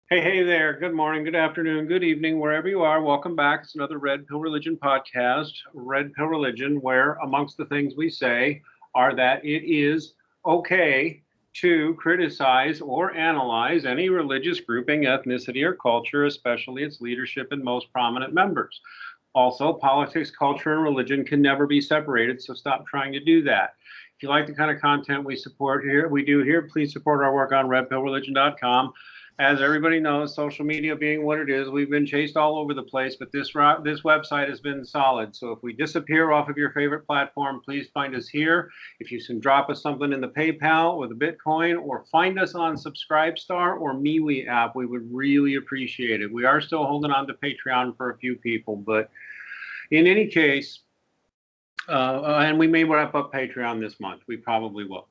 Hey there. Good morning, good afternoon, good evening, wherever you are. Welcome back. It's another Red Pill Religion podcast. Red Pill Religion, where amongst the things we say are that it is okay to criticize or analyze any religious grouping, ethnicity, or culture, especially its leadership and most prominent members. Also, politics, culture, and religion can never be separated, so stop trying to do that. If you like the kind of content we do here, please support our work on redpillreligion.com. As everybody knows, social media being what it is, we've been chased all over the place, but this website has been solid. So if we disappear off of your favorite platform, please find us here. If you can drop us something in the PayPal or the Bitcoin, or find us on Subscribestar or MeWe app, we would really appreciate it. We are still holding on to Patreon for a few people, but in any case, and we may wrap up Patreon this month. We probably will.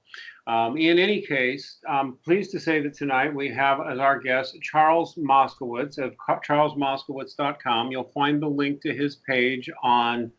In any case, I'm pleased to say that tonight we have as our guest Charles Moscowitz of charlesmoscowitz.com. You'll find the link to his page on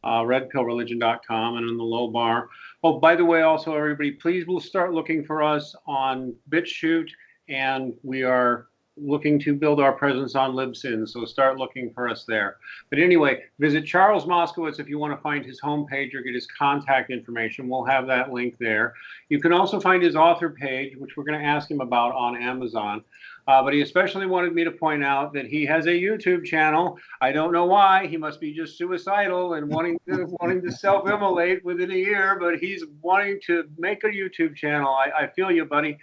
redpillreligion.com and in the low bar. Oh, by the way, also everybody, please will start looking for us on BitChute, and we are looking to build our presence on Libsyn, so start looking for us there. But anyway, visit Charles Moscowitz if you want to find his homepage or get his contact information. We'll have that link there. You can also find his author page, which we're going to ask him about on Amazon. But he especially wanted me to point out that he has a YouTube channel. I don't know why. He must be just suicidal and wanting to self-immolate within a year, but he's wanting to make a YouTube channel. I feel you, buddy.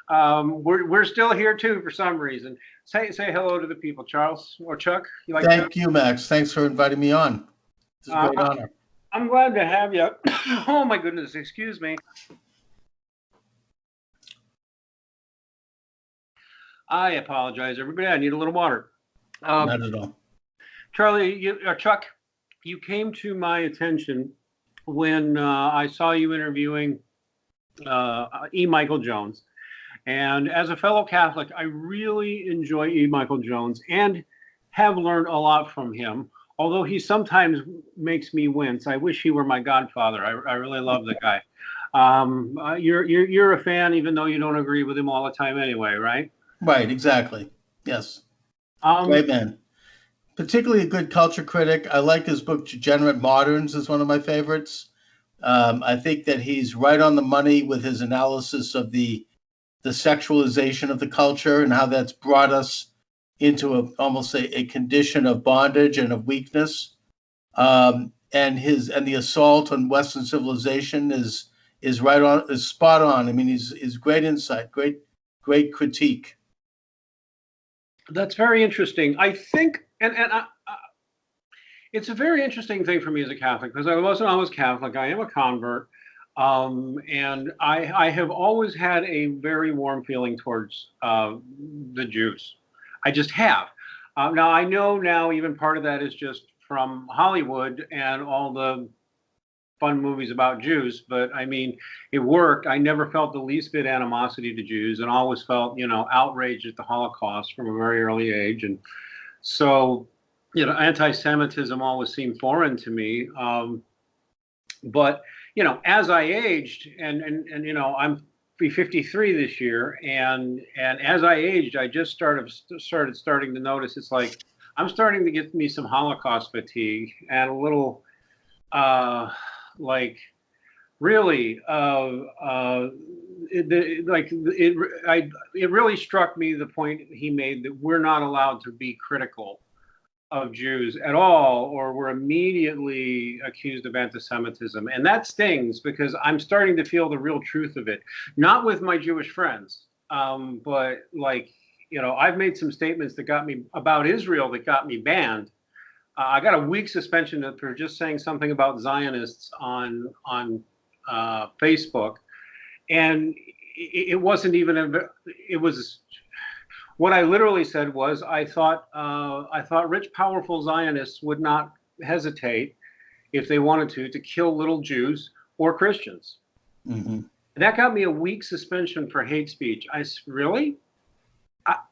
We're still here too for some reason. Say hello to the people, Charles or Chuck. You like Thank you, Max. Thanks for inviting me on. It's a great honor. I'm glad to have you. Oh my goodness, excuse me. I apologize, everybody. I need a little water. Not at all. Charlie, Chuck, you came to my attention when I saw you interviewing E. Michael Jones. And as a fellow Catholic, I really enjoy E. Michael Jones and have learned a lot from him, although he sometimes makes me wince. I wish he were my godfather. I really love the guy. You're a fan, even though you don't agree with him all the time anyway, right? Right, exactly. Yes. Great man. Particularly a good culture critic. I like his book, Degenerate Moderns, is one of my favorites. I think that he's right on the money with his analysis of the sexualization of the culture and how that's brought us into almost a condition of bondage and of weakness. And the assault on Western civilization is spot on. I mean, he's great insight, great critique. That's very interesting. I think, it's a very interesting thing for me as a Catholic, because I wasn't always Catholic. I am a convert. And I have always had a very warm feeling towards the Jews. I just have. Now, I know now even part of that is just from Hollywood and all the fun movies about Jews, but I mean, it worked. I never felt the least bit animosity to Jews and always felt, outraged at the Holocaust from a very early age. And so, anti-Semitism always seemed foreign to me. But as I aged, and I'm 53 this year, and as I aged, I just started to notice it's like I'm starting to get me some Holocaust fatigue and a little it really struck me the point he made that we're not allowed to be critical of Jews at all, or we're immediately accused of anti-Semitism. And that stings, because I'm starting to feel the real truth of it. Not with my Jewish friends, but I've made some statements that got me about Israel that got me banned. I got a week suspension for just saying something about Zionists on Facebook. And it wasn't even, it was, what I literally said was, I thought rich, powerful Zionists would not hesitate, if they wanted to kill little Jews or Christians. Mm-hmm. That got me a week suspension for hate speech. Really?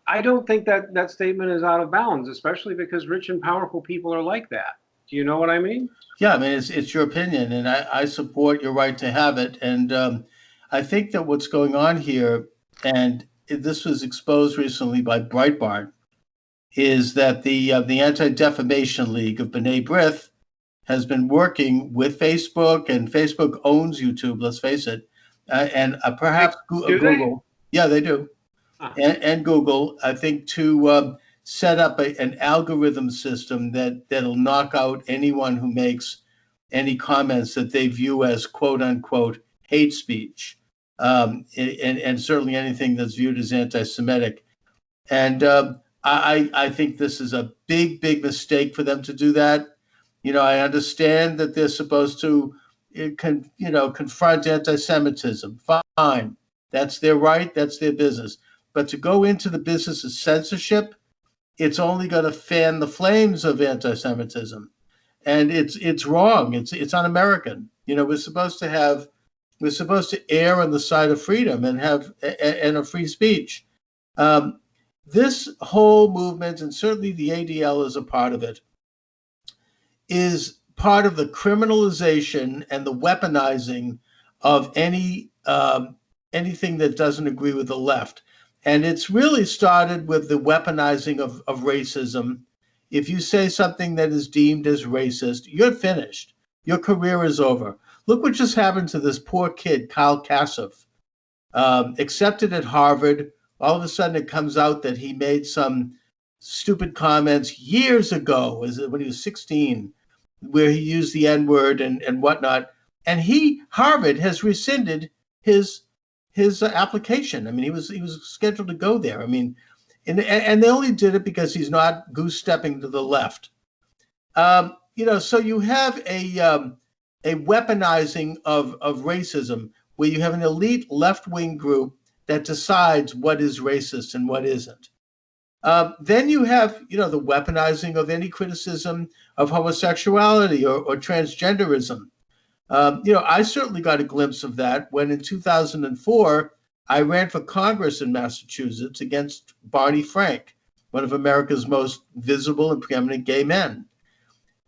I don't think that statement is out of bounds, especially because rich and powerful people are like that. Do you know what I mean? Yeah, I mean, it's your opinion, and I support your right to have it. And I think that what's going on here, and this was exposed recently by Breitbart, is that the Anti-Defamation League of B'nai B'rith has been working with Facebook, and Facebook owns YouTube, let's face it, and perhaps Do Google. Yeah, they do. Uh, And Google, I think, to set up an algorithm system that'll knock out anyone who makes any comments that they view as quote unquote hate speech, and certainly anything that's viewed as anti-Semitic. And I think this is a big mistake for them to do that. I understand that they're supposed to, confront anti-Semitism. Fine, that's their right, that's their business. But to go into the business of censorship, it's only going to fan the flames of anti-Semitism, and it's wrong. It's un-American. We're supposed to err on the side of freedom and have and a free speech. This whole movement, and certainly the ADL is a part of it, is part of the criminalization and the weaponizing of anything that doesn't agree with the left. And it's really started with the weaponizing of racism. If you say something that is deemed as racist, you're finished. Your career is over. Look what just happened to this poor kid, Kyle Kassoff, accepted at Harvard. All of a sudden it comes out that he made some stupid comments years ago, when he was 16, where he used the N-word and whatnot. And Harvard has rescinded his application. I mean, he was scheduled to go there. I mean, and they only did it because he's not goose stepping to the left. So you have a weaponizing of racism, where you have an elite left-wing group that decides what is racist and what isn't. Then you have, the weaponizing of any criticism of homosexuality or transgenderism. I certainly got a glimpse of that when in 2004, I ran for Congress in Massachusetts against Barney Frank, one of America's most visible and preeminent gay men.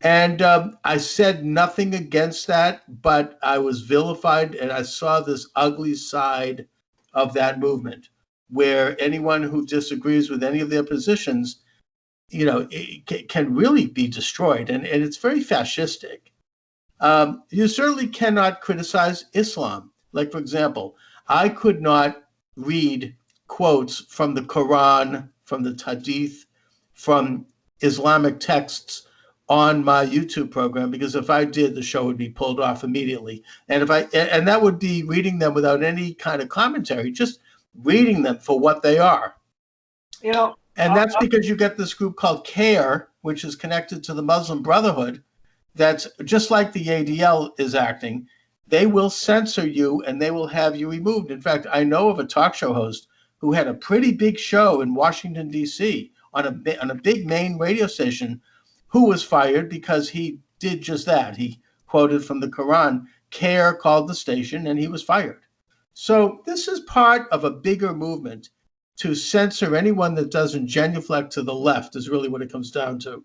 And I said nothing against that, but I was vilified, and I saw this ugly side of that movement, where anyone who disagrees with any of their positions, can really be destroyed. And it's very fascistic. You certainly cannot criticize Islam. Like, for example, I could not read quotes from the Quran, from the Hadith, from Islamic texts on my YouTube program, because if I did, the show would be pulled off immediately. And that would be reading them without any kind of commentary, just reading them for what they are. And that's because you get this group called CARE, which is connected to the Muslim Brotherhood, that's just like the ADL is acting. They will censor you and they will have you removed. In fact, I know of a talk show host who had a pretty big show in Washington, D.C. on a big main radio station, who was fired because he did just that. He quoted from the Quran. CARE called the station and he was fired. So this is part of a bigger movement to censor anyone that doesn't genuflect to the left, is really what it comes down to.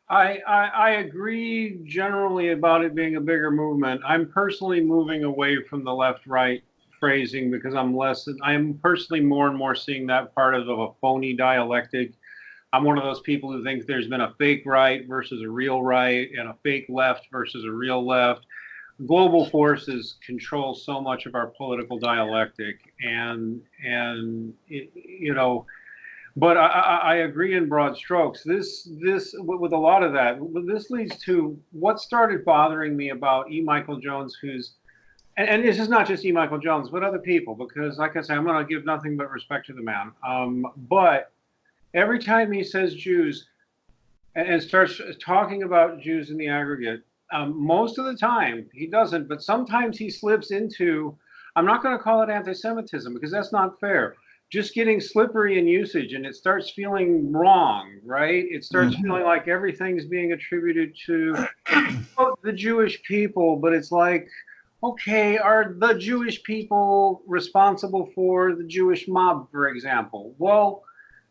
I agree generally about it being a bigger movement. I'm personally moving away from the left-right phrasing because I'm personally more and more seeing that part of a phony dialectic. I'm one of those people who thinks there's been a fake right versus a real right, and a fake left versus a real left. Global forces control so much of our political dialectic, but I agree in broad strokes. This with a lot of that, this leads to what started bothering me about E. Michael Jones, and this is not just E. Michael Jones, but other people, because like I say, I'm going to give nothing but respect to the man. But every time he says Jews and starts talking about Jews in the aggregate, most of the time he doesn't, but sometimes he slips into, I'm not going to call it anti-Semitism because that's not fair, just getting slippery in usage, and it starts feeling wrong, right? It starts feeling like everything's being attributed to the Jewish people, but it's like, okay, are the Jewish people responsible for the Jewish mob, for example? Well,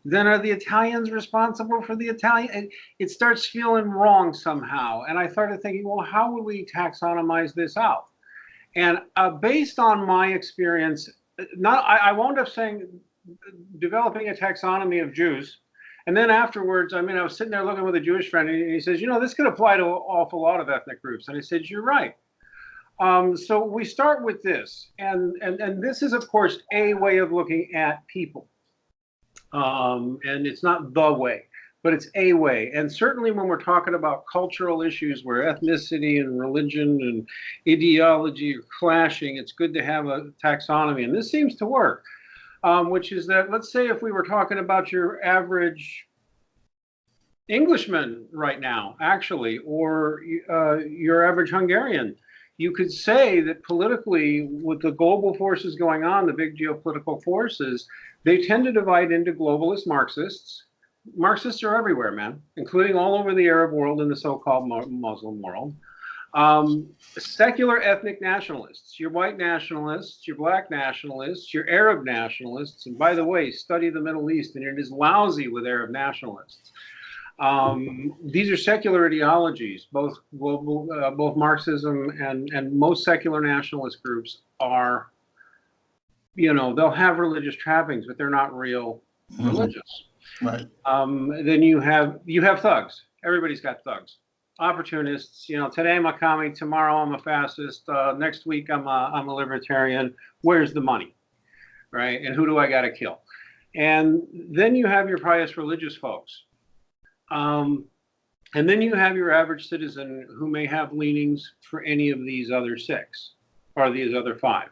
then are the Italians responsible for the Italian? It starts feeling wrong somehow. And I started thinking, well, how would we taxonomize this out? And based on my experience, I wound up saying developing a taxonomy of Jews. And then afterwards, I was sitting there looking with a Jewish friend, and he says, this could apply to an awful lot of ethnic groups. And I said, you're right. So we start with this, and this is, of course, a way of looking at people. And it's not the way, but it's a way. And certainly when we're talking about cultural issues where ethnicity and religion and ideology are clashing, it's good to have a taxonomy. And this seems to work, which is that, let's say if we were talking about your average Englishman right now, actually, or your average Hungarian, you could say that politically, with the global forces going on, the big geopolitical forces, they tend to divide into globalist Marxists. Marxists are everywhere, man, including all over the Arab world and the so-called Muslim world. Secular ethnic nationalists, your white nationalists, your black nationalists, your Arab nationalists. And by the way, study the Middle East, and it is lousy with Arab nationalists. These are secular ideologies. Both Marxism and most secular nationalist groups are, they'll have religious trappings, but they're not real religious. Right. Then you have thugs. Everybody's got thugs. Opportunists. Today I'm a commie, tomorrow I'm a fascist, next week I'm a libertarian. Where's the money, right? And who do I got to kill? And then you have your pious religious folks. And then you have your average citizen who may have leanings for any of these other six or these other five.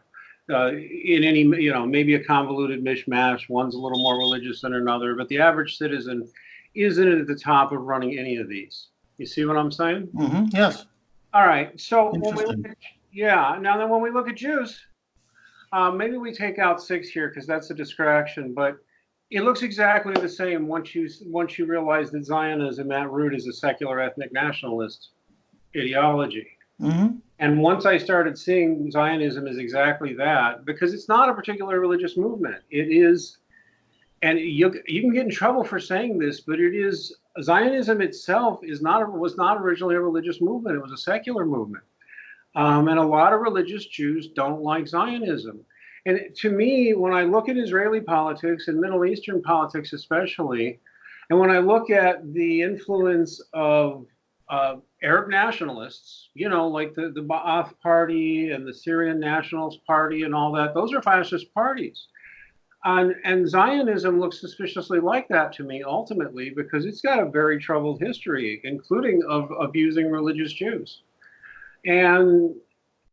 In any, maybe a convoluted mishmash. One's a little more religious than another, but the average citizen isn't at the top of running any of these. You see what I'm saying? Mm-hmm. Yes. All right. So when we look at, now then when we look at Jews, maybe we take out 6 here because that's a distraction, but it looks exactly the same once you realize that Zionism at root is a secular ethnic nationalist ideology. Mm-hmm. And once I started seeing Zionism as exactly that, because it's not a particular religious movement. It is, and you can get in trouble for saying this, but it is, Zionism itself was not originally a religious movement. It was a secular movement. And a lot of religious Jews don't like Zionism. And to me, when I look at Israeli politics and Middle Eastern politics especially, and when I look at the influence of Arab nationalists, like the Ba'ath Party and the Syrian Nationalist Party and all that, those are fascist parties. And Zionism looks suspiciously like that to me, ultimately, because it's got a very troubled history, including of abusing religious Jews. And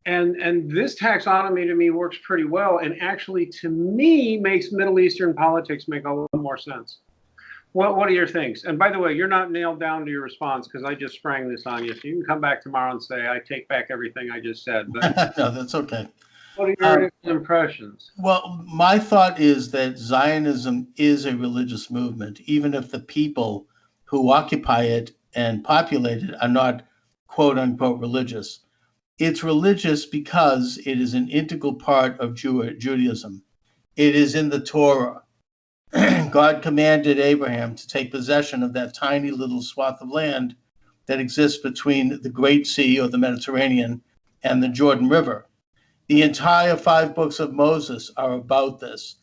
this taxonomy to me works pretty well, and actually to me makes Middle Eastern politics make a little more sense. What are your things? And by the way, you're not nailed down to your response because I just sprang this on you. So you can come back tomorrow and say, I take back everything I just said. But no, that's okay. What are your impressions? Well, my thought is that Zionism is a religious movement, even if the people who occupy it and populate it are not quote unquote religious. It's religious because it is an integral part of Judaism. It is in the Torah. God commanded Abraham to take possession of that tiny little swath of land that exists between the Great Sea, or the Mediterranean, and the Jordan River. The entire 5 books of Moses are about this.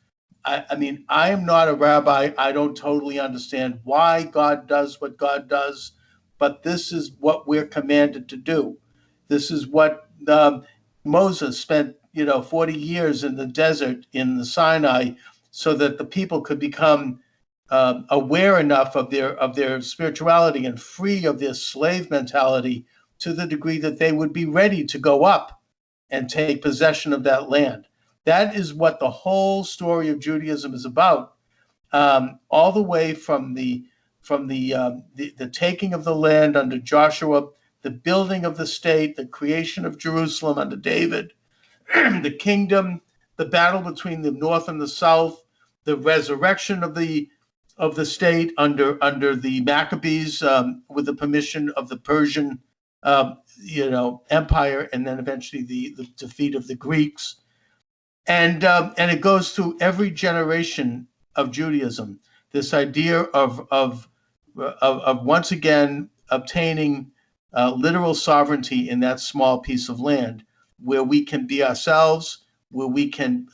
I mean, I am not a rabbi. I don't totally understand why God does what God does, but this is what we're commanded to do. This is what Moses spent, 40 years in the desert in the Sinai, so that the people could become aware enough of their spirituality and free of their slave mentality to the degree that they would be ready to go up and take possession of that land. That is what the whole story of Judaism is about, all the way from the taking of the land under Joshua, the building of the state, the creation of Jerusalem under David, the kingdom, the battle between the north and the south, the resurrection of the state under the Maccabees with the permission of the Persian empire, and then eventually the defeat of the Greeks, and it goes through every generation of Judaism. This idea of once again obtaining literal sovereignty in that small piece of land, where we can be ourselves, where we can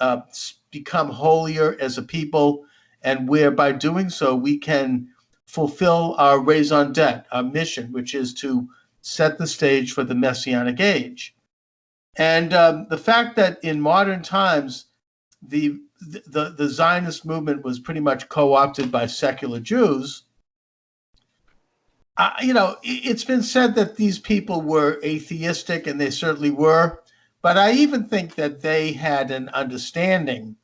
become holier as a people, and where by doing so we can fulfill our raison d'etre, our mission, which is to set the stage for the Messianic age. And the fact that in modern times the Zionist movement was pretty much co-opted by secular Jews. It's been said that these people were atheistic, and they certainly were. But I even think that they had an understanding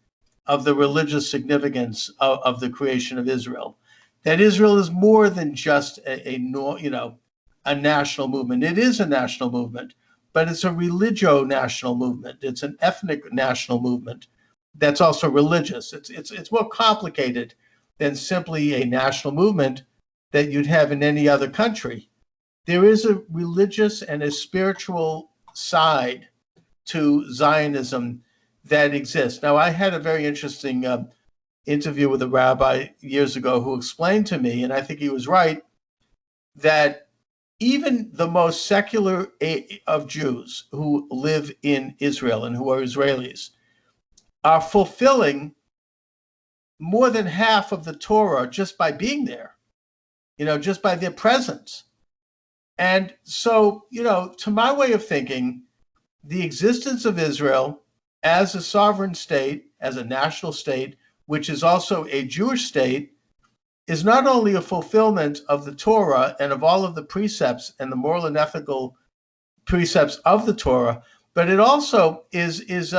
of the religious significance of the creation of Israel. That Israel is more than just a national movement. It is a national movement, but it's a religio-national movement. It's an ethnic national movement that's also religious. It's more complicated than simply a national movement that you'd have in any other country. There is a religious and a spiritual side to Zionism that exists. Now, I had a very interesting interview with a rabbi years ago who explained to me, and I think he was right, that even the most secular of Jews who live in Israel and who are Israelis are fulfilling more than half of the Torah just by being there, just by their presence. And so, to my way of thinking, the existence of Israel as a sovereign state, as a national state, which is also a Jewish state, is not only a fulfillment of the Torah and of all of the precepts and the moral and ethical precepts of the Torah, but it also is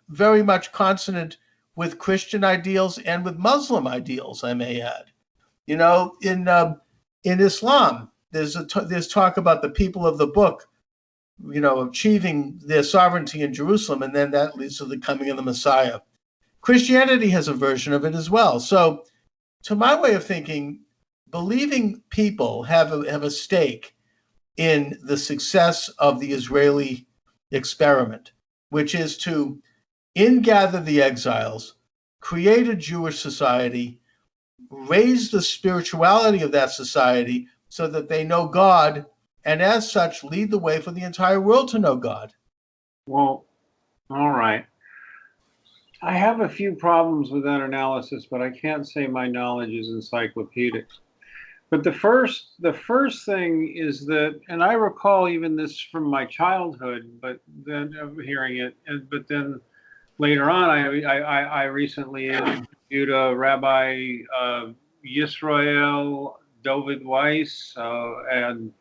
very much consonant with Christian ideals and with Muslim ideals, I may add. In Islam, there's talk about the people of the book, achieving their sovereignty in Jerusalem, and then that leads to the coming of the Messiah. Christianity has a version of it as well. So, to my way of thinking, believing people have a stake in the success of the Israeli experiment, which is to ingather the exiles, create a Jewish society, raise the spirituality of that society so that they know God, and as such lead the way for the entire world to know God. Well, all right. I have a few problems with that analysis, but I can't say my knowledge is encyclopedic. But the first thing is that, and I recall even this from my childhood, but then hearing it, but then later on, I recently interviewed a Rabbi Yisrael David Weiss, and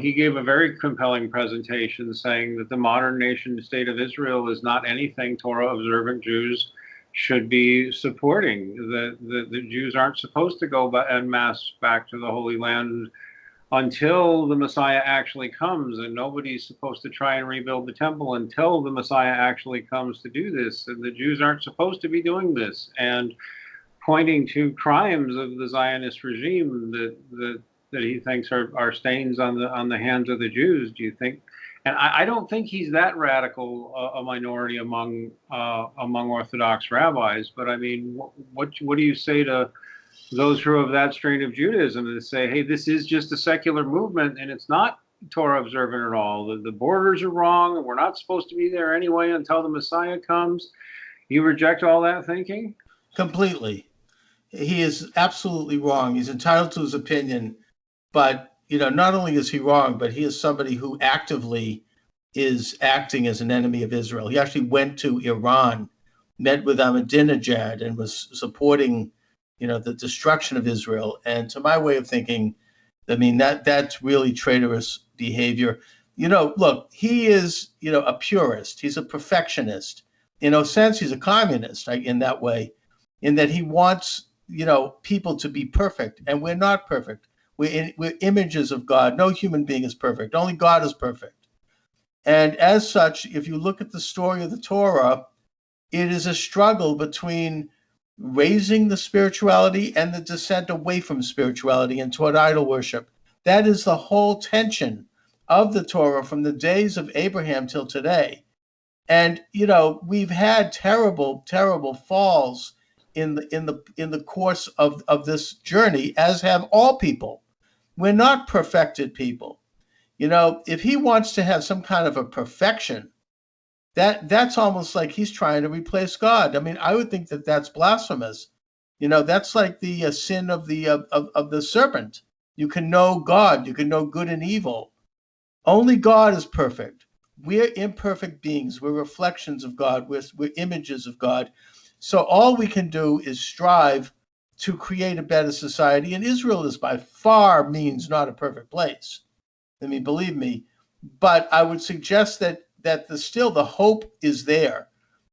he gave a very compelling presentation saying that the modern nation state of Israel is not anything Torah observant Jews should be supporting. The Jews aren't supposed to go en masse back to the Holy Land until the Messiah actually comes, and nobody's supposed to try and rebuild the temple until the Messiah actually comes to do this, and the Jews aren't supposed to be doing this, and pointing to crimes of the Zionist regime that he thinks are stains on the hands of the Jews. Do you think? And I don't think he's that radical a minority among Orthodox rabbis. But I mean, what do you say to those who are of that strain of Judaism that say, hey, this is just a secular movement and it's not Torah observant at all. The borders are wrong, and we're not supposed to be there anyway until the Messiah comes. You reject all that thinking? Completely. He is absolutely wrong. He's entitled to his opinion. But, not only is he wrong, but he is somebody who actively is acting as an enemy of Israel. He actually went to Iran, met with Ahmadinejad, and was supporting, the destruction of Israel. And to my way of thinking, I mean, that's really traitorous behavior. Look, he is, a purist. He's a perfectionist. In a sense, he's a communist in that way, in that he wants, people to be perfect. And we're not perfect. We're images of God. No human being is perfect. Only God is perfect. And as such, if you look at the story of the Torah, it is a struggle between raising the spirituality and the descent away from spirituality and toward idol worship. That is the whole tension of the Torah from the days of Abraham till today. And, we've had terrible, terrible falls in the course of this journey, as have all people. We're not perfected people. If he wants to have some kind of a perfection, that's almost like he's trying to replace God. I mean, I would think that that's blasphemous. That's like the sin of the serpent. You can know God, you can know good and evil. Only God is perfect. We're imperfect beings. We're reflections of God. We're images of God. So all we can do is strive to create a better society. And Israel is by far means not a perfect place. I mean, believe me. But I would suggest that still the hope is there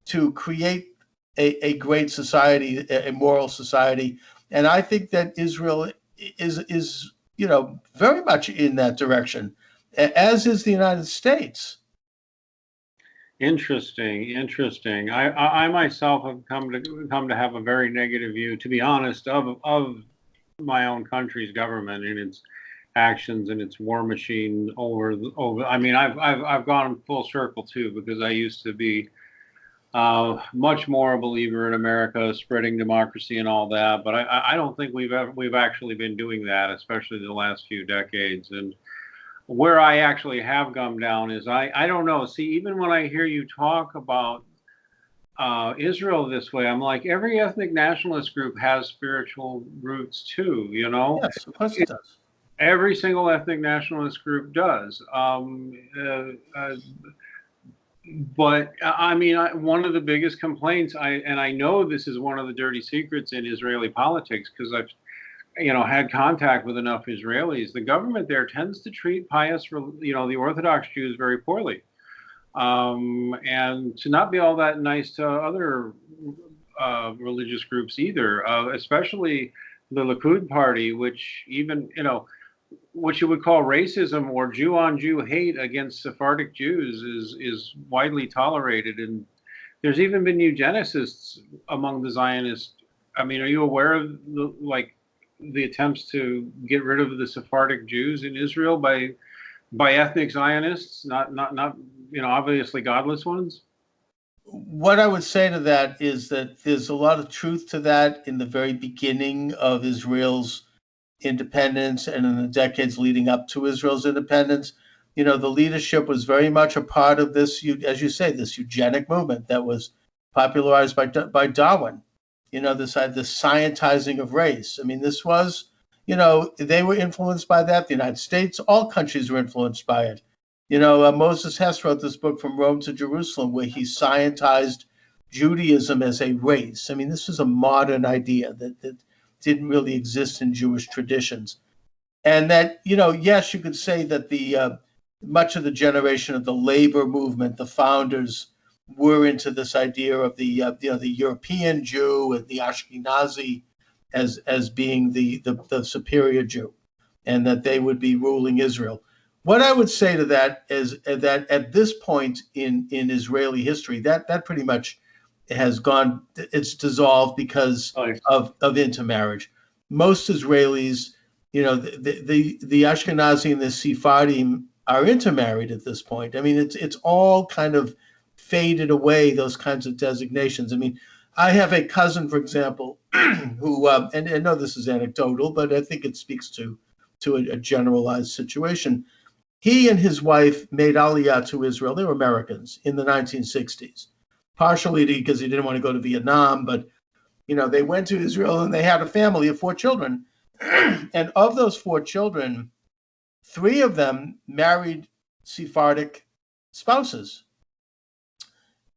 to create a great society, a moral society. And I think that Israel is very much in that direction, as is the United States. Interesting. I myself have come to have a very negative view, to be honest, of my own country's government and its actions and its war machine over. I mean, I've gone full circle too, because I used to be much more a believer in America spreading democracy and all that, but I don't think we've actually been doing that, especially the last few decades. And where I actually have gone down is I don't know. See, even when I hear you talk about Israel this way, I'm like, every ethnic nationalist group has spiritual roots too, Yes, of course it does. Every single ethnic nationalist group does. But I mean, one of the biggest complaints, and I know this is one of the dirty secrets in Israeli politics, because I've had contact with enough Israelis. The government there tends to treat pious, the Orthodox Jews very poorly, and to not be all that nice to other religious groups either, especially the Likud party, which even, what you would call racism or Jew on Jew hate against Sephardic Jews is widely tolerated. And there's even been eugenicists among the Zionists. I mean, are you aware of the attempts to get rid of the Sephardic Jews in Israel by ethnic Zionists, not obviously godless ones? What I would say to that is that there's a lot of truth to that in the very beginning of Israel's independence and in the decades leading up to Israel's independence. The leadership was very much a part of this, as you say, this eugenic movement that was popularized by Darwin. This scientizing of race. I mean, this was, they were influenced by that. The United States, all countries were influenced by it. Moses Hess wrote this book, From Rome to Jerusalem, where he scientized Judaism as a race. I mean, this was a modern idea that didn't really exist in Jewish traditions. And that, yes, you could say that the much of the generation of the labor movement, the founders, were into this idea of the European Jew and the Ashkenazi as being the superior Jew, and that they would be ruling Israel. What I would say to that is that at this point in Israeli history, that pretty much has gone, it's dissolved because of intermarriage. Most Israelis, the Ashkenazi and the Sephardim are intermarried at this point. I mean, it's all kind of faded away, those kinds of designations. I mean, I have a cousin, for example, who, and I know this is anecdotal, but I think it speaks to a generalized situation. He and his wife made Aliyah to Israel. They were Americans in the 1960s, partially because he didn't want to go to Vietnam, but they went to Israel and they had a family of 4 children. And of those 4 children, 3 of them married Sephardic spouses.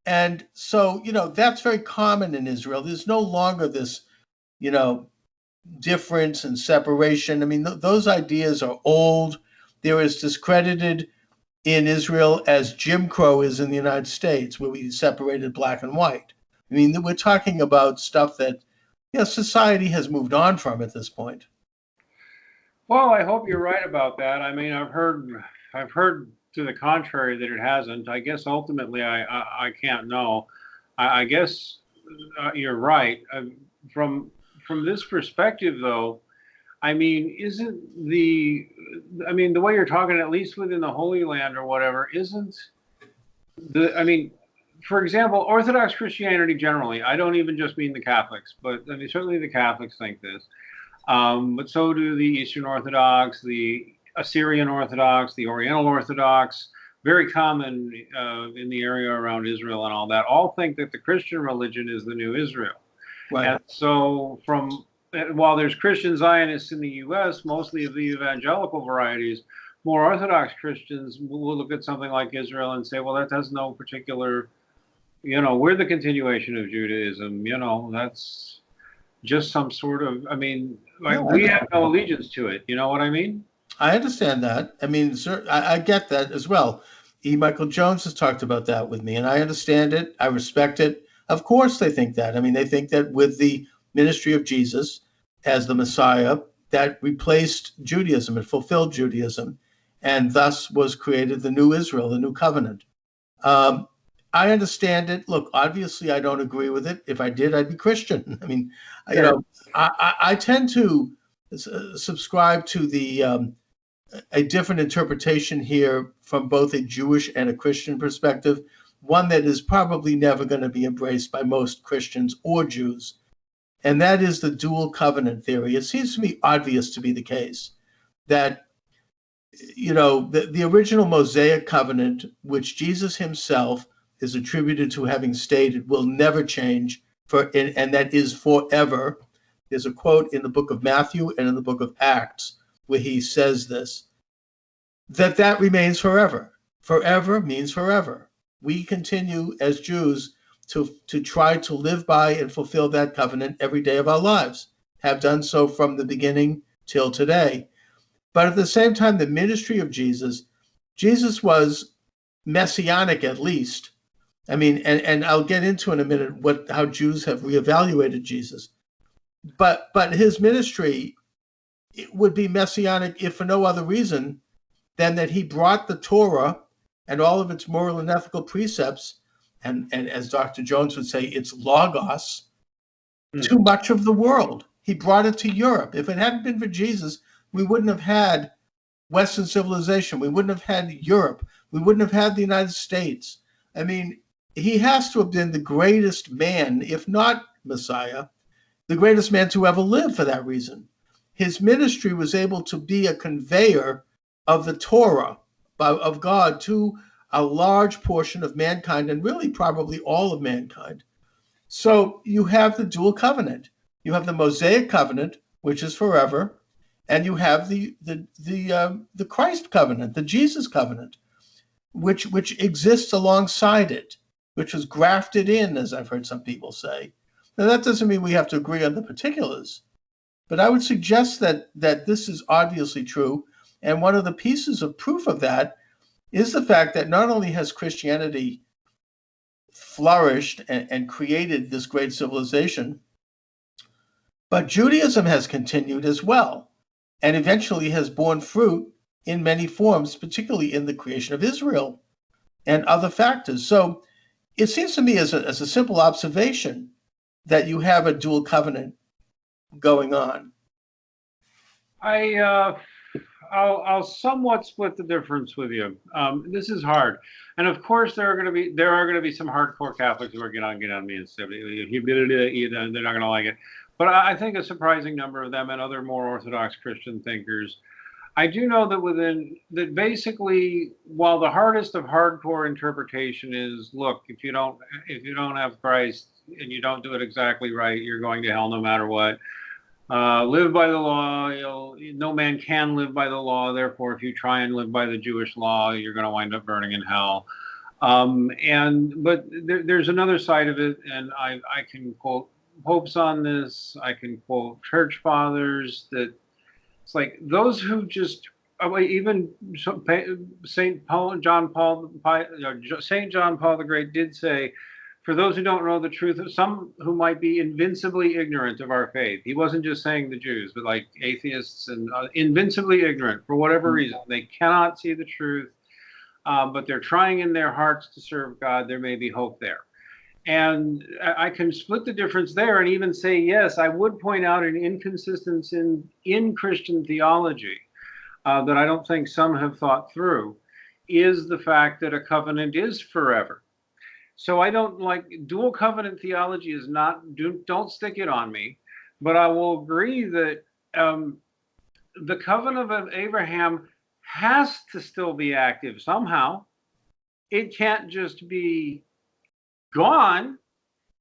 And so, that's very common in Israel. There's no longer this, difference and separation. I mean, those ideas are old. They're as discredited in Israel as Jim Crow is in the United States, where we separated black and white. I mean, we're talking about stuff that, society has moved on from at this point. Well, I hope you're right about that. I mean, I've heard to the contrary that it hasn't. I guess ultimately I can't know. I guess you're right. From this perspective, though, I mean, the way you're talking, at least within the Holy Land or whatever, for example, Orthodox Christianity generally, I don't even just mean the Catholics, but I mean, certainly the Catholics think this. But so do the Eastern Orthodox, the Assyrian Orthodox, the Oriental Orthodox, very common in the area around Israel and all that, all think that the Christian religion is the new Israel. Right. And so while there's Christian Zionists in the U.S., mostly of the evangelical varieties, more Orthodox Christians will look at something like Israel and say, well, that has no particular, we're the continuation of Judaism, that's just some sort of, we have no allegiance to it. You know what I mean? I understand that. I mean, sir, I get that as well. E. Michael Jones has talked about that with me, and I understand it. I respect it. Of course, they think that. I mean, they think that with the ministry of Jesus as the Messiah, that replaced Judaism and fulfilled Judaism, and thus was created the new Israel, the new covenant. I understand it. Look, obviously, I don't agree with it. If I did, I'd be Christian. I mean, I tend to subscribe to a different interpretation here from both a Jewish and a Christian perspective, one that is probably never going to be embraced by most Christians or Jews, and that is the dual covenant theory. It seems to me obvious to be the case that the original Mosaic covenant, which Jesus himself is attributed to having stated will never change, and that is forever. There's a quote in the book of Matthew and in the book of Acts where he says this, that remains forever. Forever means forever. We continue as Jews to try to live by and fulfill that covenant every day of our lives, have done so from the beginning till today. But at the same time, the ministry of Jesus was messianic at least. I mean, and I'll get into in a minute how Jews have reevaluated Jesus. But his ministry would be messianic if for no other reason than that he brought the Torah and all of its moral and ethical precepts, and as Dr. Jones would say, its logos, to much of the world. He brought it to Europe. If it hadn't been for Jesus, we wouldn't have had Western civilization. We wouldn't have had Europe. We wouldn't have had the United States. I mean, he has to have been the greatest man, if not Messiah, the greatest man to ever live for that reason. His ministry was able to be a conveyor of the Torah, of God, to a large portion of mankind, and really probably all of mankind. So you have the dual covenant. You have the Mosaic covenant, which is forever, and you have the Christ covenant, the Jesus covenant, which exists alongside it, which was grafted in, as I've heard some people say. Now, that doesn't mean we have to agree on the particulars, but I would suggest that this is obviously true. And one of the pieces of proof of that is the fact that not only has Christianity flourished and created this great civilization, but Judaism has continued as well, and eventually has borne fruit in many forms, particularly in the creation of Israel and other factors. So it seems to me as a simple observation that you have a dual covenant going on. I'll somewhat split the difference with you. This is hard, and of course there are going to be some hardcore Catholics who are going to get on me and say they're not going to like it. But I think a surprising number of them and other more Orthodox Christian thinkers. I do know that basically, while the hardest of hardcore interpretation is, look, if you don't have Christ and you don't do it exactly right, you're going to hell no matter what. Live by the law. No man can live by the law. Therefore, if you try and live by the Jewish law, you're going to wind up burning in hell. But there's another side of it, and I can quote popes on this. I can quote church fathers that it's like those who just even Saint John Paul the Great did say, for those who don't know the truth, some who might be invincibly ignorant of our faith. He wasn't just saying the Jews, but like atheists and invincibly ignorant for whatever reason. They cannot see the truth, but they're trying in their hearts to serve God. There may be hope there. And I can split the difference there and even say, yes, I would point out an inconsistency in Christian theology that I don't think some have thought through, is the fact that a covenant is forever. So I don't like dual covenant theology is not, don't stick it on me, but I will agree that the covenant of Abraham has to still be active somehow. it can't just be gone.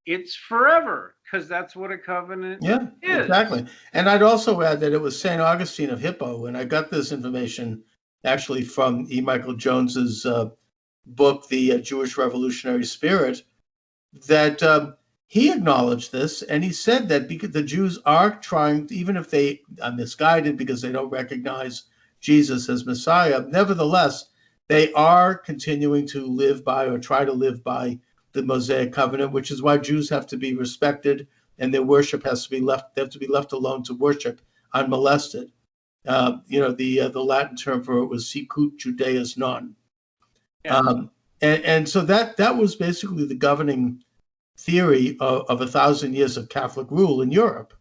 It's forever, because that's what a covenant Yeah, is. exactly. And I'd also add that it was St. Augustine of Hippo, and I got this information actually from E. Michael Jones's book, The Jewish Revolutionary Spirit, that he acknowledged this, and he said that because the Jews are trying, even if they are misguided because they don't recognize Jesus as Messiah, nevertheless, they are continuing to live by or try to live by the Mosaic covenant, which is why Jews have to be respected and their worship has to be left. They have to be left alone to worship unmolested. The Latin term for it was sicut Judaeus non. Yes. And so that was basically the governing theory of 1,000 years of Catholic rule in Europe.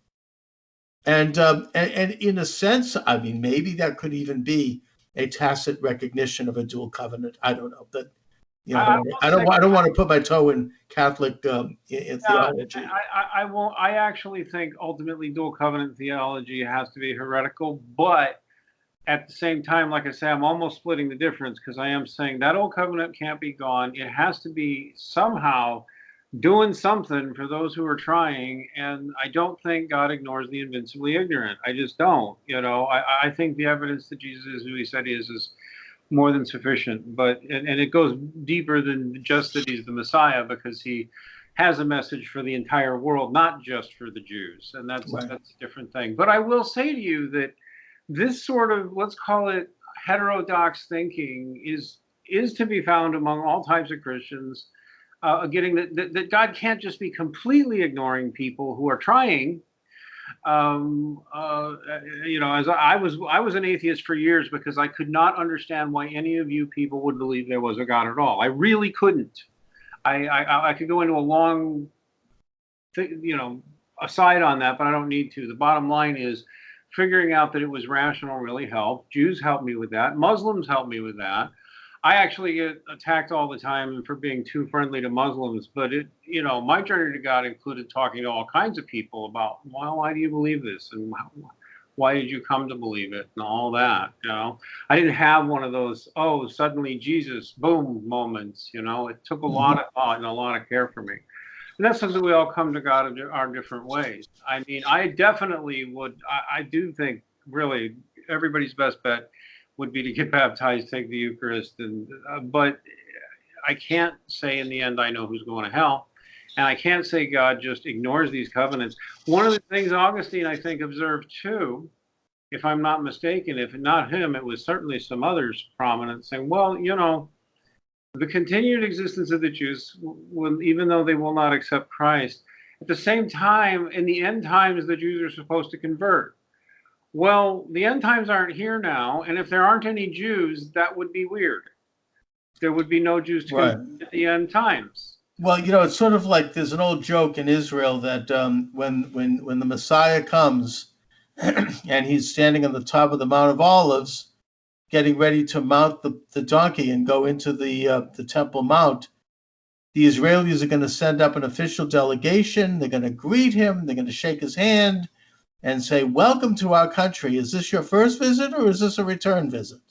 And in a sense, I mean, maybe that could even be a tacit recognition of a dual covenant. I don't know, but I don't want to put my toe in Catholic in theology. I won't. I actually think ultimately dual covenant theology has to be heretical, but at the same time, like I say, I'm almost splitting the difference, because I am saying that old covenant can't be gone. It has to be somehow doing something for those who are trying. And I don't think God ignores the invincibly ignorant. I just don't. I think the evidence that Jesus is who he said he is more than sufficient. But and it goes deeper than just that he's the Messiah, because he has a message for the entire world, not just for the Jews. And that's a different thing. But I will say to you that this sort of, let's call it heterodox thinking, is to be found among all types of Christians. Getting that God can't just be completely ignoring people who are trying. As I was an atheist for years, because I could not understand why any of you people would believe there was a God at all. I really couldn't. I could go into a long, aside on that, but I don't need to. The bottom line is, figuring out that it was rational really helped. Jews helped me with that. Muslims helped me with that. I actually get attacked all the time for being too friendly to Muslims, but my journey to God included talking to all kinds of people about, well, why do you believe this, and why did you come to believe it, and all that. I didn't have one of those suddenly Jesus boom moments. It took a lot of thought and a lot of care for me. And that's something we all come to God in our different ways. I mean, I definitely would. I do think really everybody's best bet would be to get baptized, take the Eucharist, but I can't say in the end I know who's going to hell, and I can't say God just ignores these covenants. One of the things Augustine, I think, observed too, if I'm not mistaken, if not him, it was certainly some others prominent, saying, well, the continued existence of the Jews, even though they will not accept Christ, at the same time, in the end times, the Jews are supposed to convert. Well, the end times aren't here now, and if there aren't any Jews, that would be weird. There would be no Jews to convert at the end times. Well, it's sort of like there's an old joke in Israel that when the Messiah comes and he's standing on the top of the Mount of Olives, getting ready to mount the donkey and go into the Temple Mount, the Israelis are going to send up an official delegation. They're going to greet him. They're going to shake his hand and say, welcome to our country. Is this your first visit or is this a return visit?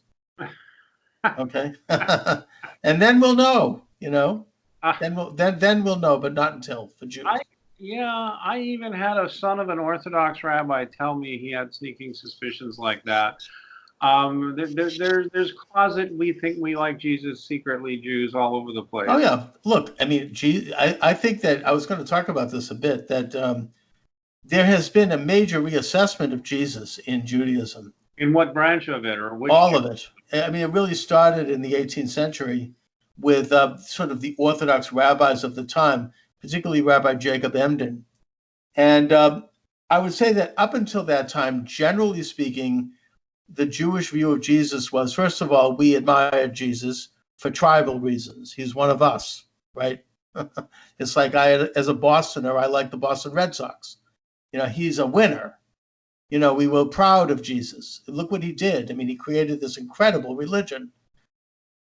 Okay. And then we'll know, then we'll know, but not until for Jews. I even had a son of an Orthodox rabbi tell me he had sneaking suspicions like that. There's closet, we think we like Jesus, secretly Jews all over the place. Oh, yeah. Look, I mean, I think that I was going to talk about this a bit, that there has been a major reassessment of Jesus in Judaism. In what branch of it, or which? All of it. I mean, it really started in the 18th century with sort of the Orthodox rabbis of the time, particularly Rabbi Jacob Emden. And I would say that up until that time, generally speaking, the Jewish view of Jesus was, first of all, we admire Jesus for tribal reasons. He's one of us, right? It's like as a Bostoner, I like the Boston Red Sox. He's a winner. We were proud of Jesus. Look what he did. I mean, he created this incredible religion.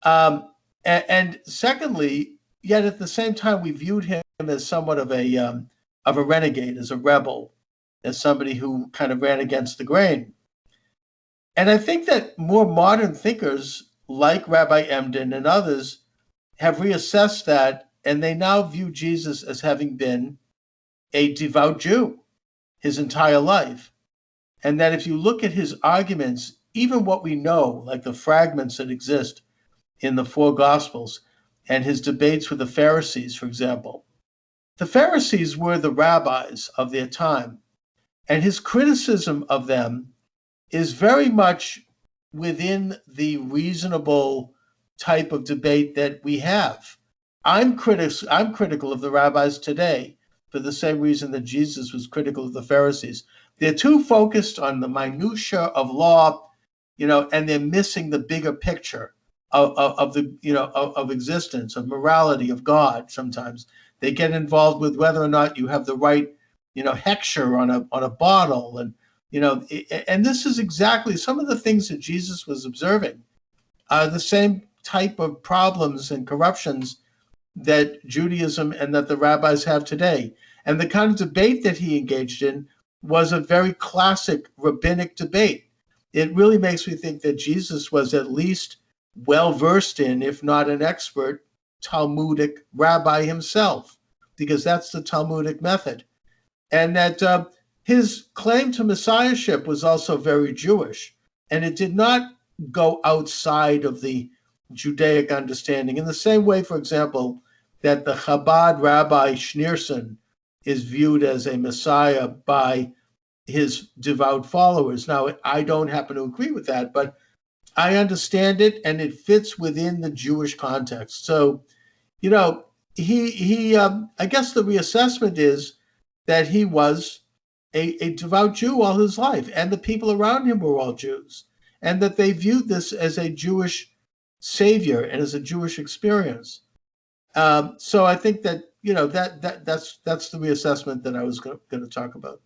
And secondly, yet at the same time, we viewed him as somewhat of a renegade, as a rebel, as somebody who kind of ran against the grain. And I think that more modern thinkers like Rabbi Emden and others have reassessed that, and they now view Jesus as having been a devout Jew his entire life. And that if you look at his arguments, even what we know, like the fragments that exist in the four Gospels, and his debates with the Pharisees, for example, the Pharisees were the rabbis of their time, and his criticism of them is very much within the reasonable type of debate that we have. I'm critical of the rabbis today for the same reason that Jesus was critical of the Pharisees. They're too focused on the minutia of law, and they're missing the bigger picture of the of existence, of morality, of God. Sometimes they get involved with whether or not you have the right hechsher on a bottle, and this is exactly some of the things that Jesus was observing are the same type of problems and corruptions that Judaism and that the rabbis have today. And the kind of debate that he engaged in was a very classic rabbinic debate. It really makes me think that Jesus was at least well versed in, if not an expert, Talmudic rabbi himself, because that's the Talmudic method. And that his claim to messiahship was also very Jewish, and it did not go outside of the Judaic understanding. In the same way, for example, that the Chabad rabbi Schneerson is viewed as a messiah by his devout followers. Now, I don't happen to agree with that, but I understand it, and it fits within the Jewish context. So, I guess the reassessment is that he was a devout Jew all his life, and the people around him were all Jews, and that they viewed this as a Jewish savior and as a Jewish experience. So I think that that's the reassessment that I was going to talk about.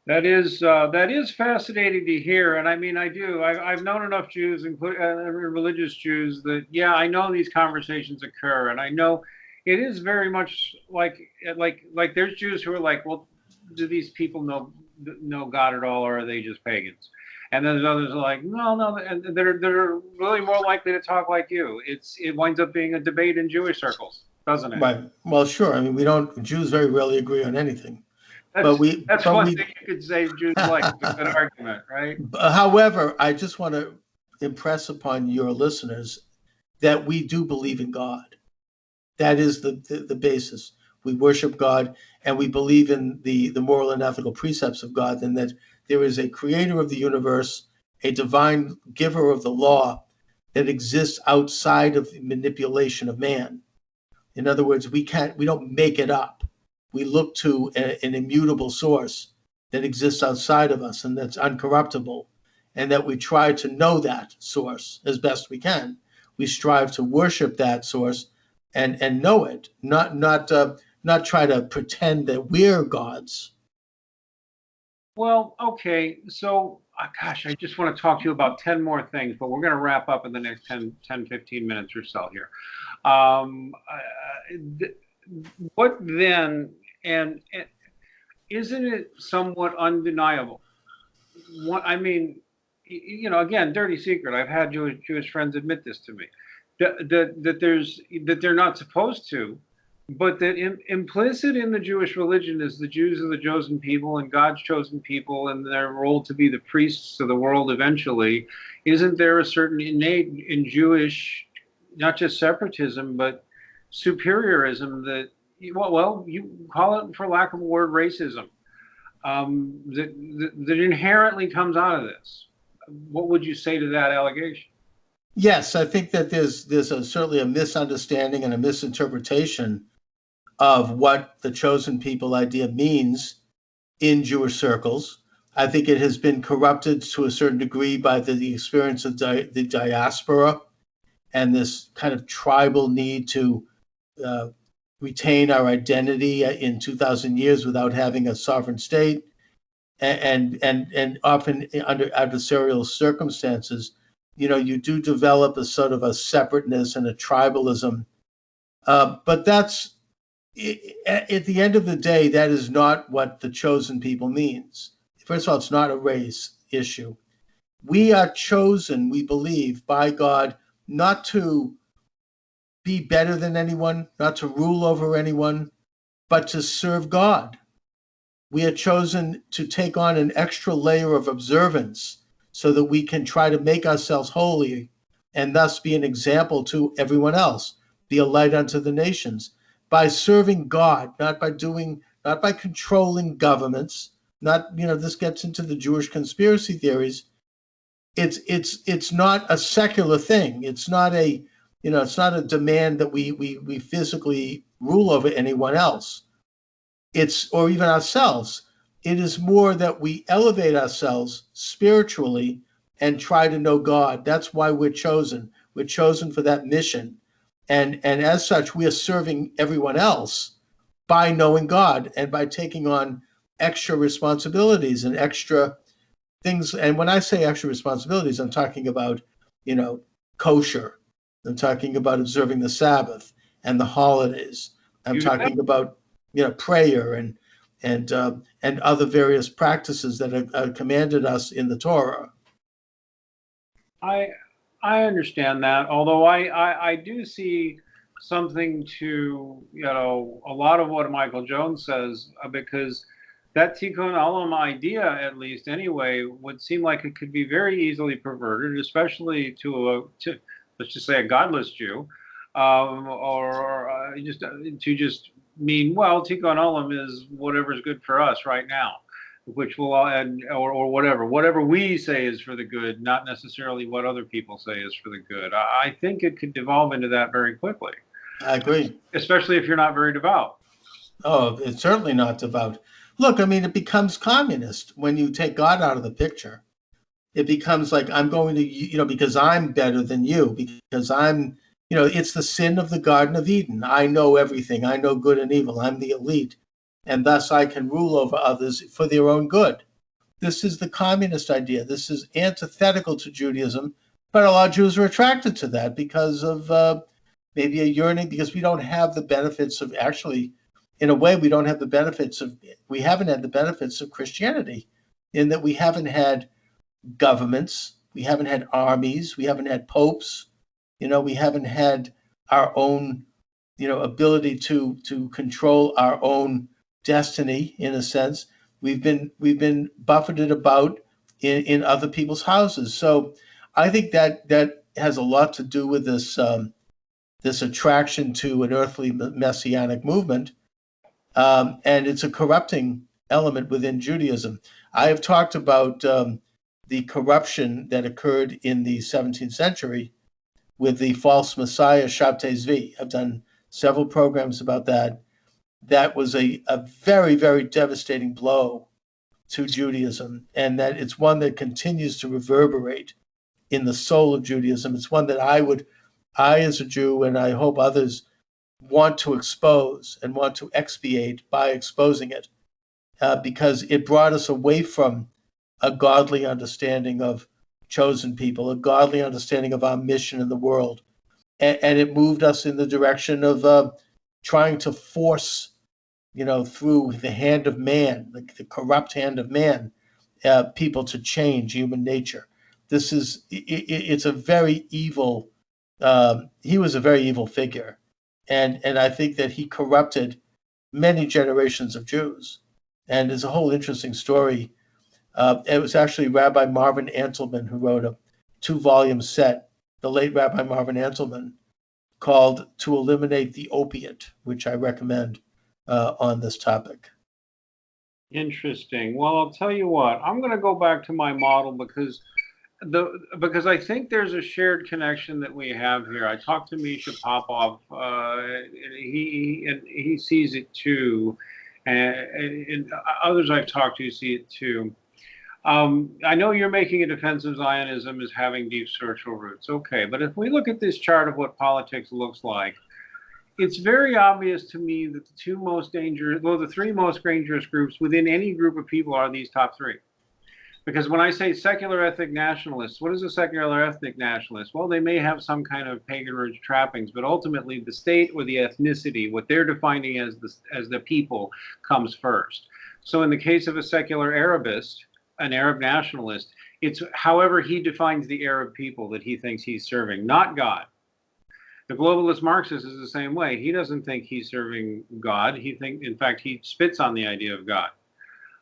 That is fascinating to hear, and I mean, I've known enough Jews, including religious Jews, that I know these conversations occur, and I know it is very much like there's Jews who are like, well, do these people know God at all, or are they just pagans? And then there's others who are like, no, and they're really more likely to talk like you. It winds up being a debate in Jewish circles, doesn't it? Right. Well, sure. I mean, Jews very rarely agree on anything. That's one thing you could say Jews like. It's a good argument, right? However, I just want to impress upon your listeners that we do believe in God. That is the basis. We worship God, and we believe in the moral and ethical precepts of God, and that there is a creator of the universe, a divine giver of the law that exists outside of the manipulation of man. In other words, we don't make it up. We look to an immutable source that exists outside of us and that's uncorruptible, and that we try to know that source as best we can. We strive to worship that source and know it, not try to pretend that we're gods. Well, okay. So, gosh, I just want to talk to you about 10 more things, but we're going to wrap up in the next 10, 15 minutes or so here. What then, and isn't it somewhat undeniable? Again, dirty secret. I've had Jewish friends admit this to me, that they're not supposed to, but that implicit in the Jewish religion is the Jews are the chosen people and God's chosen people, and their role to be the priests of the world eventually. Isn't there a certain innate in Jewish, not just separatism, but superiorism that, well, you call it, for lack of a word, racism, that inherently comes out of this? What would you say to that allegation? Yes, I think that there's certainly a misunderstanding and a misinterpretation of what the chosen people idea means in Jewish circles. I think it has been corrupted to a certain degree by the experience of the diaspora and this kind of tribal need to retain our identity in 2,000 years without having a sovereign state, and often under adversarial circumstances, you do develop a sort of a separateness and a tribalism. But that's, at the end of the day, that is not what the chosen people means. First of all, it's not a race issue. We are chosen, we believe, by God not to be better than anyone, not to rule over anyone, but to serve God. We have chosen to take on an extra layer of observance so that we can try to make ourselves holy and thus be an example to everyone else, be a light unto the nations, by serving God, not by controlling governments, not, this gets into the Jewish conspiracy theories. It's not a secular thing. It's not a demand that we physically rule over anyone else. Or even ourselves. It is more that we elevate ourselves spiritually and try to know God. That's why we're chosen. We're chosen for that mission. And as such, we are serving everyone else by knowing God and by taking on extra responsibilities and extra things. And when I say extra responsibilities, I'm talking about, kosher. I'm talking about observing the Sabbath and the holidays. I'm talking about, prayer and other various practices that are commanded us in the Torah. I understand that, although I do see something to, a lot of what Michael Jones says, because that tikkun olam idea, at least anyway, would seem like it could be very easily perverted, especially to let's just say a godless Jew, or just mean, well, tikkun olam is whatever's good for us right now, which will add, or whatever we say is for the good, not necessarily what other people say is for the good. I think it could devolve into that very quickly. I agree. Especially if you're not very devout. Oh, it's certainly not devout. Look, it becomes communist when you take God out of the picture. It becomes like, I'm going to, because I'm better than you, because I'm, it's the sin of the Garden of Eden. I know everything. I know good and evil. I'm the elite. And thus I can rule over others for their own good. This is the communist idea. This is antithetical to Judaism, but a lot of Jews are attracted to that because of maybe a yearning, because we don't have the benefits of, actually, in a way, we haven't had the benefits of Christianity, in that we haven't had governments, we haven't had armies, we haven't had popes, we haven't had our own, ability to control our own destiny, in a sense. We've been buffeted about in other people's houses. So I think that has a lot to do with this attraction to an earthly messianic movement, and it's a corrupting element within Judaism. I have talked about the corruption that occurred in the 17th century with the false messiah Shabtai Zvi. I've done several programs about that. That was a very, very devastating blow to Judaism, and that it's one that continues to reverberate in the soul of Judaism. It's one that I as a Jew, and I hope others, want to expose and want to expiate by exposing it, because it brought us away from a godly understanding of chosen people, a godly understanding of our mission in the world. And it moved us in the direction of trying to force, through the hand of man, the corrupt hand of man, people to change human nature. It's a very evil, he was a very evil figure. And I think that he corrupted many generations of Jews. And there's a whole interesting story. It was actually Rabbi Marvin Antelman who wrote a 2-volume set, the late Rabbi Marvin Antelman, called To Eliminate the Opiate, which I recommend on this topic. Interesting. Well, I'll tell you what, I'm going to go back to my model because I think there's a shared connection that we have here. I talked to Misha Popov, and he sees it too, and others I've talked to see it too. I know you're making a defense of Zionism as having deep spiritual roots. Okay, but if we look at this chart of what politics looks like, it's very obvious to me that the three most dangerous groups within any group of people are these top three. Because when I say secular ethnic nationalists, what is a secular ethnic nationalist? Well, they may have some kind of pagan roots trappings, but ultimately the state or the ethnicity, what they're defining as the people, comes first. So in the case of a secular Arabist, an Arab nationalist, it's however he defines the Arab people that he thinks he's serving, not God. The globalist Marxist is the same way. He doesn't think he's serving God. In fact, he spits on the idea of God.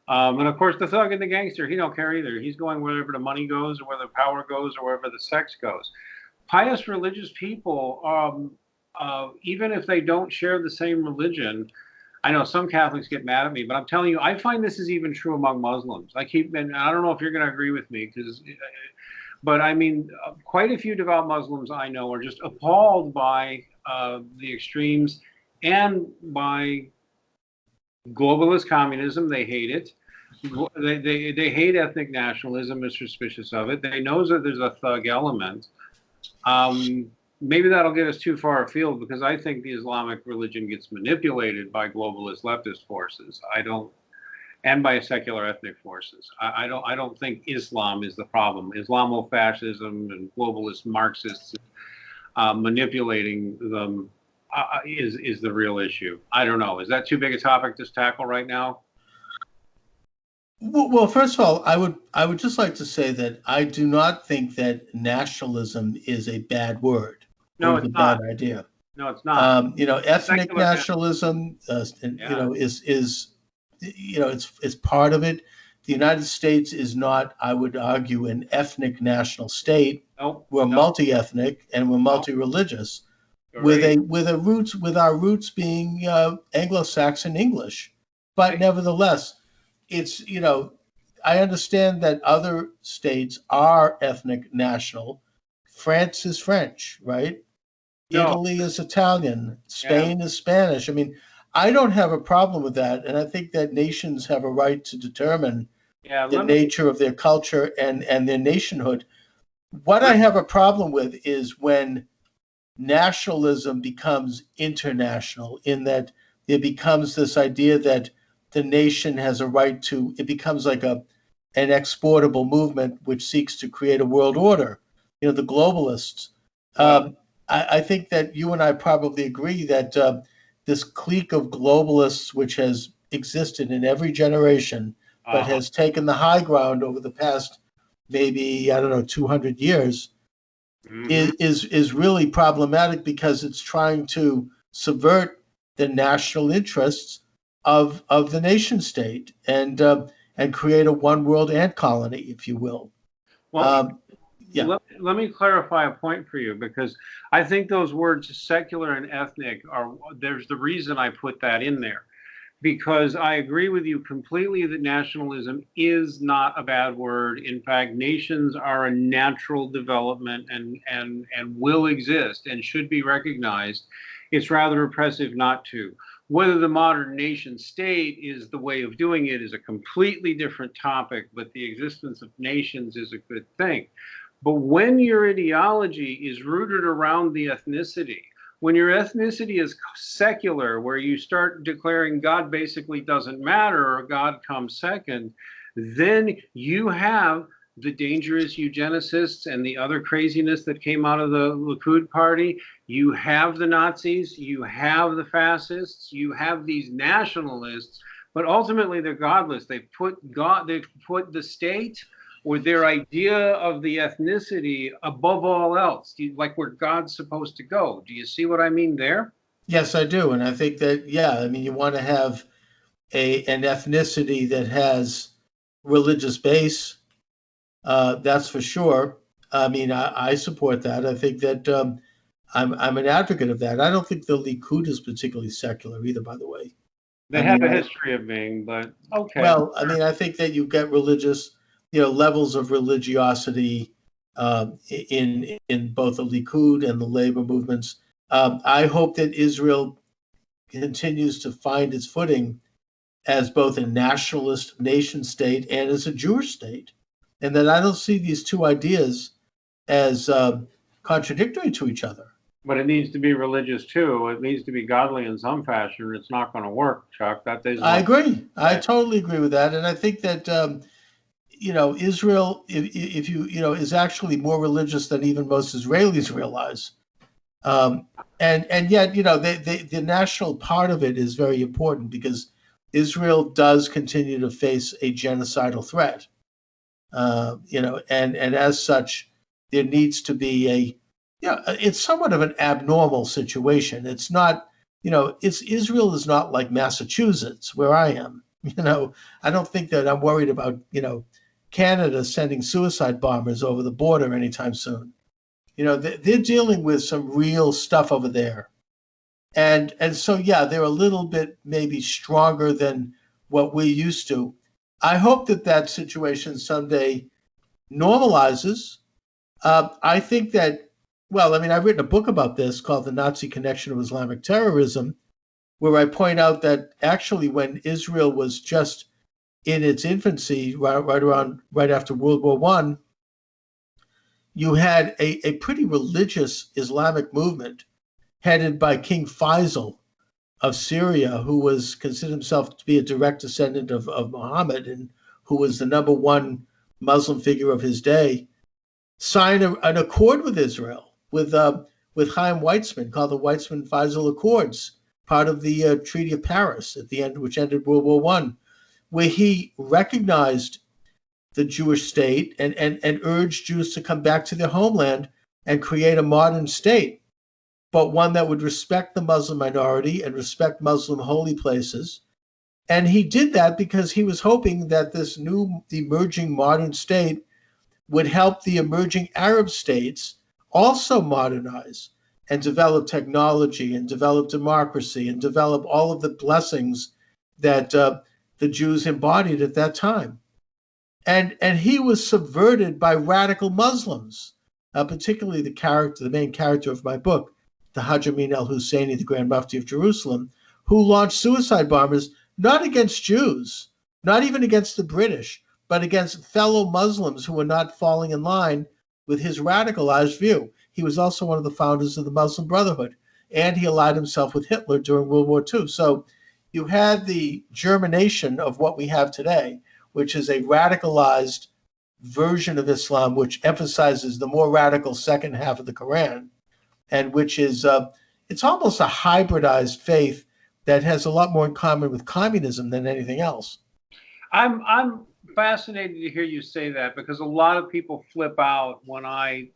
And of course, the thug and the gangster, he don't care either. He's going wherever the money goes, or where the power goes, or wherever the sex goes. Pious religious people, even if they don't share the same religion, I know some Catholics get mad at me, but I'm telling you, I find this is even true among Muslims. And I don't know if you're going to agree with me, but I mean, quite a few devout Muslims I know are just appalled by the extremes and by globalist communism. They hate it. They hate ethnic nationalism, are suspicious of it. They know that there's a thug element. Maybe that'll get us too far afield, because I think the Islamic religion gets manipulated by globalist leftist forces. And by secular ethnic forces. I don't think Islam is the problem. Islamofascism and globalist Marxists manipulating them is the real issue. I don't know. Is that too big a topic to tackle right now? Well, first of all, I would just like to say that I do not think that nationalism is a bad word. No, it's not. Bad idea. No, it's not. Ethnic Secular nationalism, it's part of it. The United States is not, I would argue, an ethnic national state. Nope. We're multi-ethnic and we're multi-religious, with our roots being Anglo-Saxon English. But nevertheless, it's, I understand that other states are ethnic national. France is French, right? No. Italy is Italian. Spain is Spanish. I mean, I don't have a problem with that, and I think that nations have a right to determine the nature of their culture and their nationhood. What I have a problem with is when nationalism becomes international, in that there becomes this idea that the nation has a right to, it becomes like an exportable movement which seeks to create a world order. The globalists. I think that you and I probably agree that this clique of globalists, which has existed in every generation, but has taken the high ground over the past maybe, 200 years, is really problematic, because it's trying to subvert the national interests of the nation state and create a one world ant colony, if you will. Well, let me clarify a point for you, because I think those words secular and ethnic there's the reason I put that in there, because I agree with you completely that nationalism is not a bad word. In fact, nations are a natural development and will exist and should be recognized. It's rather oppressive not to. Whether the modern nation state is the way of doing it is a completely different topic, but the existence of nations is a good thing. But when your ideology is rooted around the ethnicity, when your ethnicity is secular, where you start declaring God basically doesn't matter or God comes second, then you have the dangerous eugenicists and the other craziness that came out of the Likud party. You have the Nazis, you have the fascists, you have these nationalists, but ultimately they're godless. They put the state or their idea of the ethnicity above all else, like where God's supposed to go. Do you see what I mean there? Yes, I do. And I think that, you want to have an ethnicity that has religious base. That's for sure. I support that. I think that I'm an advocate of that. I don't think the Likud is particularly secular either, by the way. They have a history of being, but okay. Well, I think that you get religious, levels of religiosity in both the Likud and the labor movements. I hope that Israel continues to find its footing as both a nationalist nation state and as a Jewish state, and that I don't see these two ideas as contradictory to each other. But it needs to be religious too. It needs to be godly in some fashion, or it's not going to work, Chuck. I agree. I totally agree with that, and I think that Israel, if you is actually more religious than even most Israelis realize, and yet the national part of it is very important, because Israel does continue to face a genocidal threat, and as such, there needs to be Yeah, it's somewhat of an abnormal situation. It's not, Israel is not like Massachusetts where I am. I don't think that I'm worried about, Canada sending suicide bombers over the border anytime soon. They're dealing with some real stuff over there. And so, yeah, they're a little bit maybe stronger than what we're used to. I hope that situation someday normalizes. I think that, well, I mean, I've written a book about this called The Nazi Connection of Islamic Terrorism, where I point out that actually when Israel was just in its infancy, right after World War I, you had a pretty religious Islamic movement headed by King Faisal of Syria, who was considered himself to be a direct descendant of Muhammad and who was the number one Muslim figure of his day, signed an accord with Israel with Chaim Weizmann called the Weizmann-Faisal Accords, part of the Treaty of Paris at the end, which ended World War I, where he recognized the Jewish state and urged Jews to come back to their homeland and create a modern state, but one that would respect the Muslim minority and respect Muslim holy places. And he did that because he was hoping that this new emerging modern state would help the emerging Arab states also modernize and develop technology and develop democracy and develop all of the blessings that the Jews embodied at that time. And he was subverted by radical Muslims, particularly the main character of my book, the Hajj Amin al-Husseini, the Grand Mufti of Jerusalem, who launched suicide bombers not against Jews, not even against the British, but against fellow Muslims who were not falling in line with his radicalized view. He was also one of the founders of the Muslim Brotherhood, and he allied himself with Hitler during World War II. So you had the germination of what we have today, which is a radicalized version of Islam, which emphasizes the more radical second half of the Quran, and which is, it's almost a hybridized faith that has a lot more in common with communism than anything else. I'm fascinated to hear you say that, because a lot of people flip out when I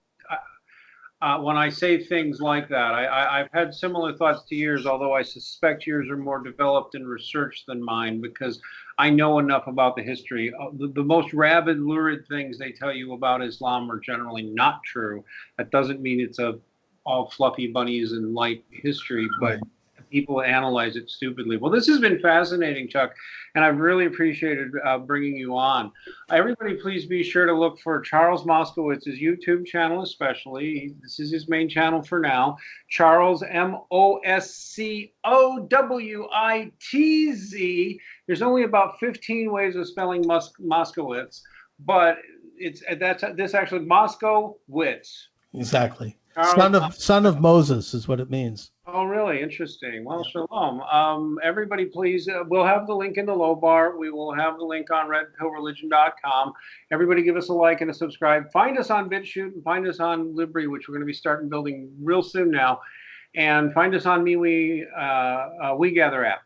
say things like that. I've had similar thoughts to yours, although I suspect yours are more developed in research than mine, because I know enough about the history. The most rabid, lurid things they tell you about Islam are generally not true. That doesn't mean it's all fluffy bunnies and light history, but people analyze it stupidly. Well, this has been fascinating, Chuck, and I've really appreciated bringing you on. Everybody, please be sure to look for Charles Moskowitz's YouTube channel, especially. This is his main channel for now. Charles, Moscowitz. There's only about 15 ways of spelling Moskowitz, but this actually Moscowitz. Exactly. Son of Moses is what it means. Oh, really? Interesting. Well, shalom. Everybody, please, we'll have the link in the low bar. We will have the link on redpillreligion.com. Everybody give us a like and a subscribe. Find us on BitChute and find us on Libri, which we're going to be starting building real soon now. And find us on WeGather app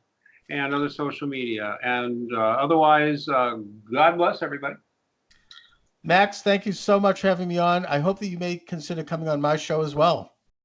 and other social media. And otherwise, God bless everybody. Max, thank you so much for having me on. I hope that you may consider coming on my show as well.